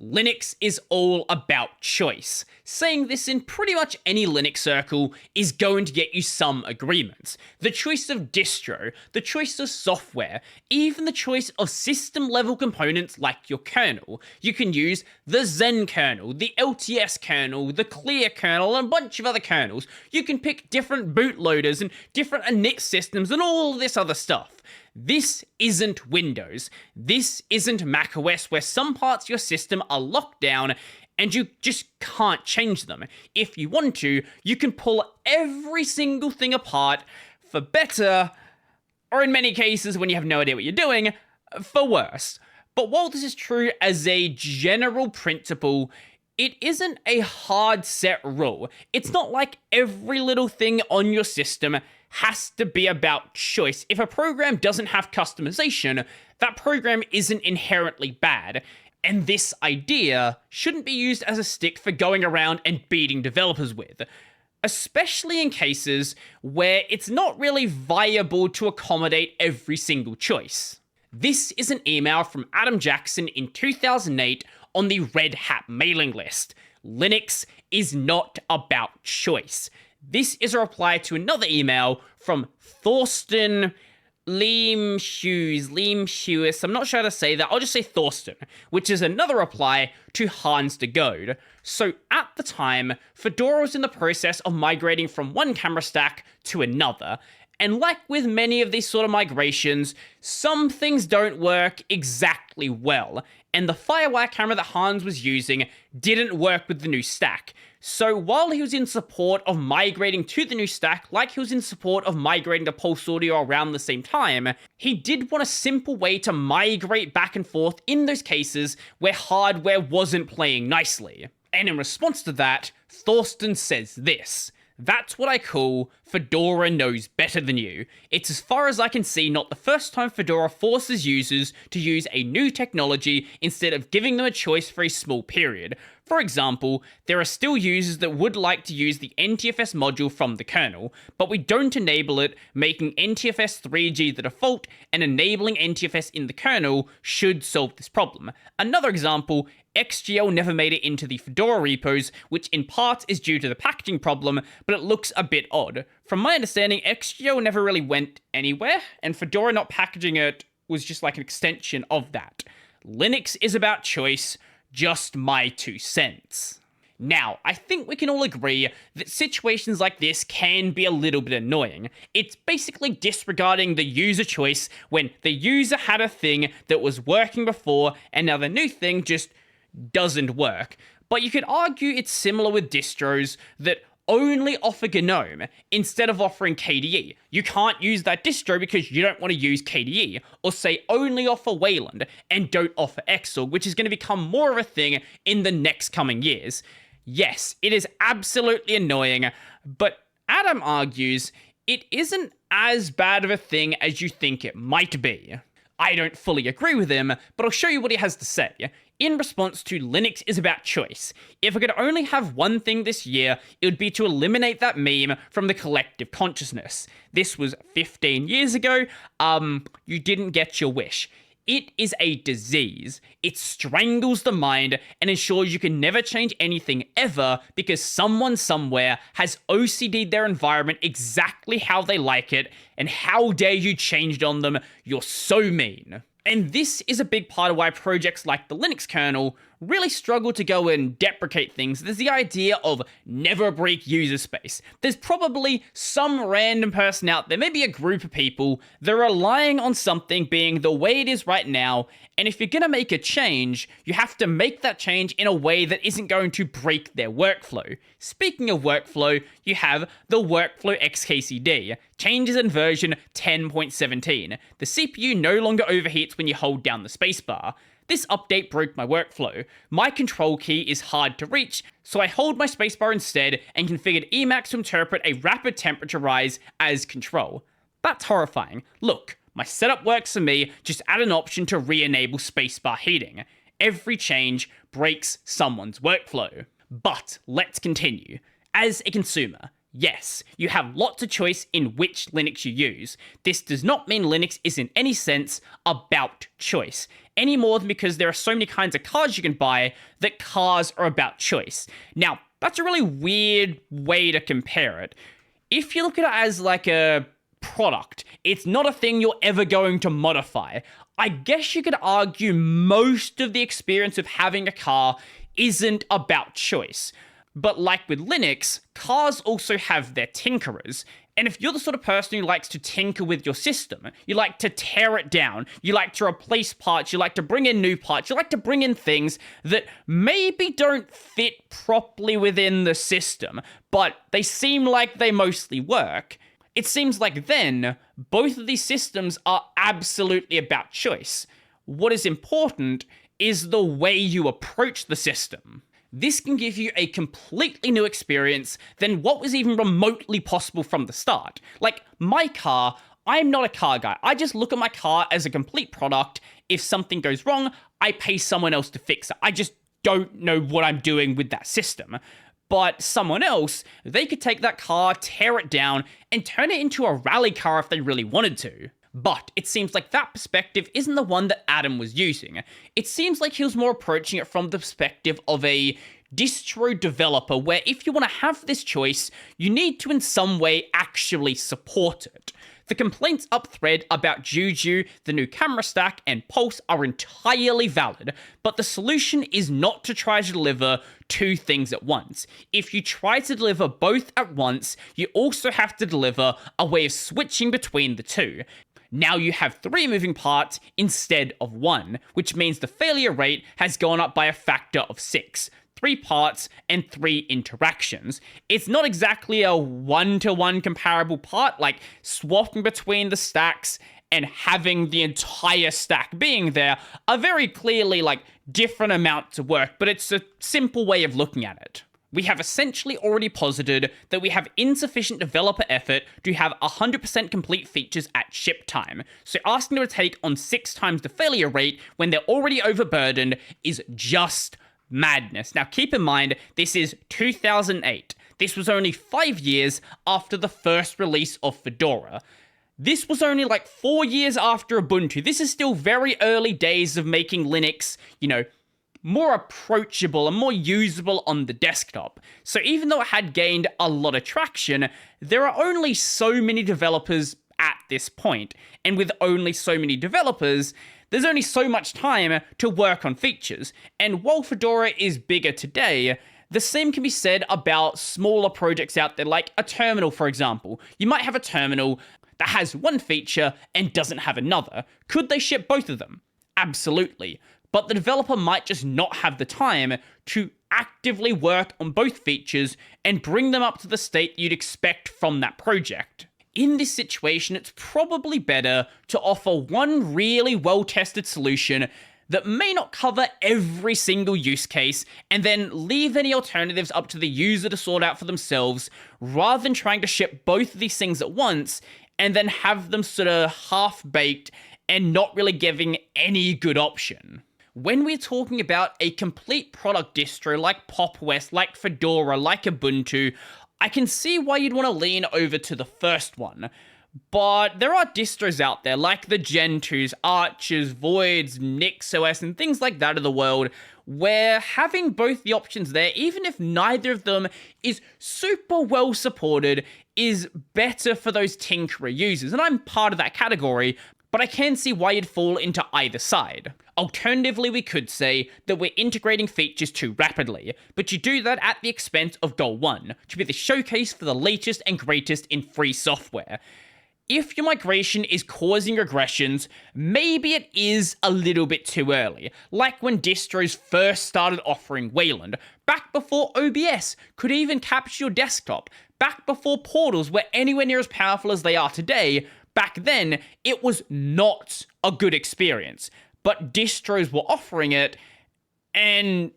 Linux is all about choice. Saying this in pretty much any Linux circle is going to get you some agreements. The choice of distro, the choice of software, even the choice of system level components like your kernel. You can use the Zen kernel, the LTS kernel, the Clear kernel, and a bunch of other kernels. You can pick different bootloaders and different init systems and all this other stuff. This isn't Windows. This isn't macOS, where some parts of your system are locked down and you just can't change them. If you want to, you can pull every single thing apart for better, or in many cases, when you have no idea what you're doing, for worse. But while this is true as a general principle, it isn't a hard set rule. It's not like every little thing on your system has to be about choice. If a program doesn't have customization, that program isn't inherently bad. And this idea shouldn't be used as a stick for going around and beating developers with, especially in cases where it's not really viable to accommodate every single choice. This is an email from Adam Jackson in 2008 on the Red Hat mailing list. Linux is not about choice. This is a reply to another email from Thorsten Leemhuis. I'm not sure how to say that. I'll just say Thorsten, which is another reply to Hans de Gode. So at the time, Fedora was in the process of migrating from one camera stack to another. And like with many of these sort of migrations, some things don't work exactly well. And the FireWire camera that Hans was using didn't work with the new stack. So while he was in support of migrating to the new stack, like he was in support of migrating to Pulse Audio around the same time, he did want a simple way to migrate back and forth in those cases where hardware wasn't playing nicely. And in response to that, Thorsten says this: "That's what I call Fedora knows better than you. It's, as far as I can see, not the first time Fedora forces users to use a new technology instead of giving them a choice for a small period. For example, there are still users that would like to use the NTFS module from the kernel, but we don't enable it, making NTFS 3G the default, and enabling NTFS in the kernel should solve this problem. Another example, XGL never made it into the Fedora repos, which in part is due to the packaging problem, but it looks a bit odd. From my understanding, XGL never really went anywhere, and Fedora not packaging it was just like an extension of that. Linux is about choice, just my 2 cents. Now, I think we can all agree that situations like this can be a little bit annoying. It's basically disregarding the user choice when the user had a thing that was working before and now the new thing just doesn't work. But you could argue it's similar with distros that only offer GNOME instead of offering KDE. You can't use that distro because you don't want to use KDE, or say only offer Wayland and don't offer Xorg, which is going to become more of a thing in the next coming years. Yes, it is absolutely annoying, but Adam argues it isn't as bad of a thing as you think it might be. I don't fully agree with him, but I'll show you what he has to say. In response to Linux is about choice. If I could only have one thing this year, it would be to eliminate that meme from the collective consciousness. This was 15 years ago. You didn't get your wish. It is a disease. It strangles the mind and ensures you can never change anything ever because someone somewhere has OCD'd their environment exactly how they like it, and how dare you change it on them? You're so mean. And this is a big part of why projects like the Linux kernel really struggle to go and deprecate things. There's the idea of never break user space. There's probably some random person out there, maybe a group of people, that are relying on something being the way it is right now, and if you're gonna make a change, you have to make that change in a way that isn't going to break their workflow. Speaking of workflow, you have the workflow XKCD, changes in version 10.17. The CPU no longer overheats when you hold down the spacebar. This update broke my workflow. My control key is hard to reach, so I hold my spacebar instead and configured Emacs to interpret a rapid temperature rise as control. That's horrifying. Look, my setup works for me, just add an option to re-enable spacebar heating. Every change breaks someone's workflow. But let's continue. As a consumer, yes, you have lots of choice in which Linux you use. This does not mean Linux is in any sense about choice. any more than because there are so many kinds of cars you can buy that cars are about choice. Now, that's a really weird way to compare it. If you look at it as like a product, it's not a thing you're ever going to modify. I guess you could argue most of the experience of having a car isn't about choice. But like with Linux, cars also have their tinkerers. And if you're the sort of person who likes to tinker with your system, you like to tear it down, you like to replace parts, you like to bring in new parts, you like to bring in things that maybe don't fit properly within the system, but they seem like they mostly work, it seems like then both of these systems are absolutely about choice. What is important is the way you approach the system. This can give you a completely new experience than what was even remotely possible from the start. Like, my car, I'm not a car guy. I just look at my car as a complete product. If something goes wrong, I pay someone else to fix it. I just don't know what I'm doing with that system. But someone else, they could take that car, tear it down, and turn it into a rally car if they really wanted to. But it seems like that perspective isn't the one that Adam was using. It seems like he was more approaching it from the perspective of a distro developer, where if you want to have this choice, you need to in some way actually support it. The complaints up thread about Juju, the new camera stack, and Pulse are entirely valid, but the solution is not to try to deliver two things at once. If you try to deliver both at once, you also have to deliver a way of switching between the two. Now you have 3 moving parts instead of 1, which means the failure rate has gone up by a factor of 6. 3 parts and 3 interactions. It's not exactly a one-to-one comparable part, like swapping between the stacks and having the entire stack being there are very clearly like different amounts of work, but it's a simple way of looking at it. We have essentially already posited that we have insufficient developer effort to have 100% complete features at ship time, so asking them to take on 6 times the failure rate when they're already overburdened is just madness. Now keep in mind, this is 2008. This was only 5 years after the first release of Fedora. This was only like 4 years after Ubuntu. This is still very early days of making Linux, more approachable and more usable on the desktop. So even though it had gained a lot of traction, there are only so many developers at this point. And with only so many developers, there's only so much time to work on features. And while Fedora is bigger today, the same can be said about smaller projects out there, like a terminal, for example. You might have a terminal that has one feature and doesn't have another. Could they ship both of them? Absolutely. But the developer might just not have the time to actively work on both features and bring them up to the state you'd expect from that project. In this situation, it's probably better to offer one really well-tested solution that may not cover every single use case, and then leave any alternatives up to the user to sort out for themselves, rather than trying to ship both of these things at once, and then have them sort of half-baked and not really giving any good option. When we're talking about a complete product distro like Pop! West, like Fedora, like Ubuntu, I can see why you'd want to lean over to the first one. But there are distros out there like the Gentoo's, Archers, Voids, NixOS, and things like that of the world, where having both the options there, even if neither of them is super well supported, is better for those tinkerer users. And I'm part of that category, but I can see why you'd fall into either side. Alternatively, we could say that we're integrating features too rapidly, but you do that at the expense of Goal 1, to be the showcase for the latest and greatest in free software. If your migration is causing regressions, maybe it is a little bit too early, like when distros first started offering Wayland, back before OBS could even capture your desktop, back before portals were anywhere near as powerful as they are today. Back then, it was not a good experience, but distros were offering it, and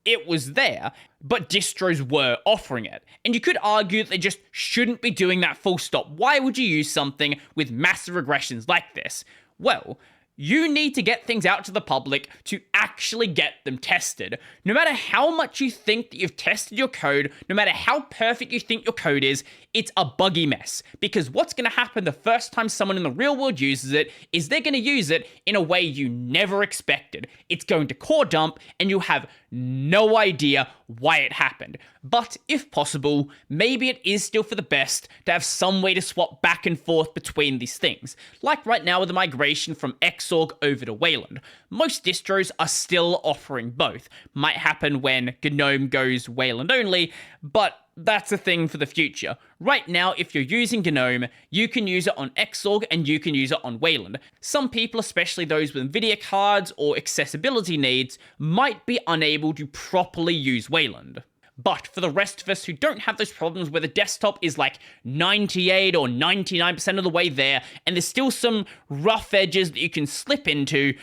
it was there, but distros were offering it. And you could argue that they just shouldn't be doing that full stop. Why would you use something with massive regressions like this? Well, You need to get things out to the public to actually get them tested. No matter how much you think that you've tested your code, no matter how perfect you think your code is, it's a buggy mess. Because what's going to happen the first time someone in the real world uses it is they're going to use it in a way you never expected. It's going to core dump and you have no idea why it happened. But if possible, maybe it is still for the best to have some way to swap back and forth between these things. Like right now with the migration from Xorg over to Wayland. Most distros are still offering both. Might happen when GNOME goes Wayland only, but that's a thing for the future. Right now, if you're using GNOME, you can use it on Xorg and you can use it on Wayland. Some people, especially those with NVIDIA cards or accessibility needs, might be unable to properly use Wayland. But for the rest of us who don't have those problems where the desktop is like 98 or 99% of the way there, and there's still some rough edges that you can slip into,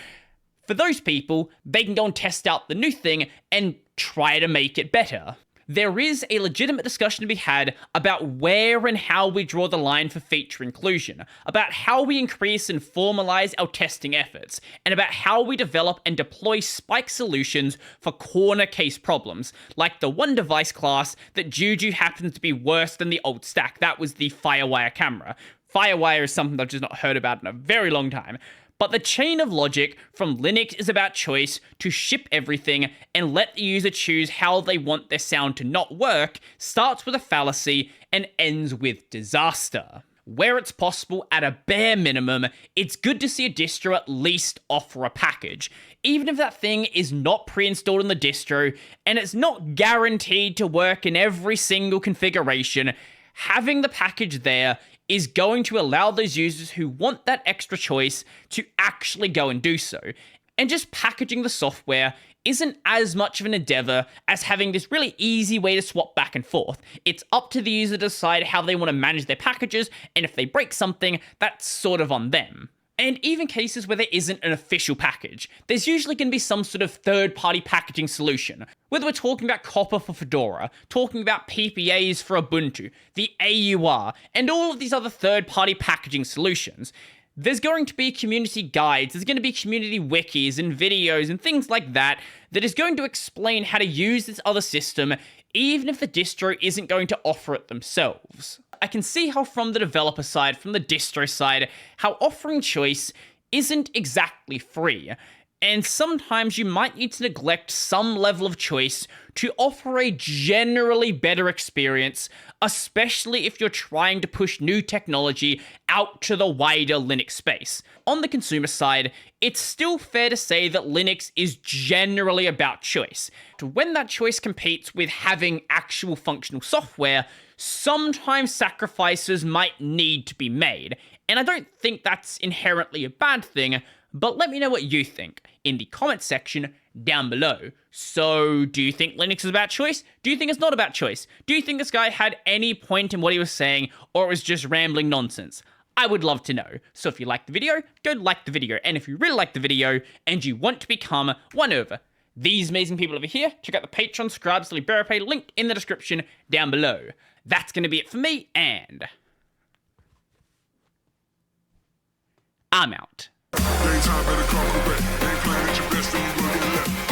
for those people, they can go and test out the new thing and try to make it better. There is a legitimate discussion to be had about where and how we draw the line for feature inclusion, about how we increase and formalize our testing efforts, and about how we develop and deploy spike solutions for corner case problems, like the one device class that Juju happens to be worse than the old stack. That was the Firewire camera. Firewire is something I've just not heard about in a very long time. But the chain of logic from Linux is about choice to ship everything and let the user choose how they want their sound to not work, starts with a fallacy and ends with disaster. Where it's possible, at a bare minimum, it's good to see a distro at least offer a package. Even if that thing is not pre-installed in the distro and it's not guaranteed to work in every single configuration, having the package there is going to allow those users who want that extra choice to actually go and do so. And just packaging the software isn't as much of an endeavor as having this really easy way to swap back and forth. It's up to the user to decide how they want to manage their packages, and if they break something, that's sort of on them. And even cases where there isn't an official package, there's usually going to be some sort of third-party packaging solution. Whether we're talking about Copper for Fedora, talking about PPAs for Ubuntu, the AUR, and all of these other third-party packaging solutions, there's going to be community guides, there's going to be community wikis and videos and things like that that is going to explain how to use this other system, even if the distro isn't going to offer it themselves. I can see how from the developer side, from the distro side, how offering choice isn't exactly free. And sometimes you might need to neglect some level of choice to offer a generally better experience, especially if you're trying to push new technology out to the wider Linux space. On the consumer side, it's still fair to say that Linux is generally about choice. When that choice competes with having actual functional software, sometimes sacrifices might need to be made. And I don't think that's inherently a bad thing, but let me know what you think in the comment section down below. So, do you think Linux is about choice? Do you think it's not about choice? Do you think this guy had any point in what he was saying, or it was just rambling nonsense? I would love to know. So if you liked the video, go like the video. And if you really like the video, and you want to become one of these amazing people over here, check out the Patreon, subscribe, Pay, linked in the description down below. That's going to be it for me, and I'm out. Daytime better call the bet. Ain't playing at your best, then you will get left.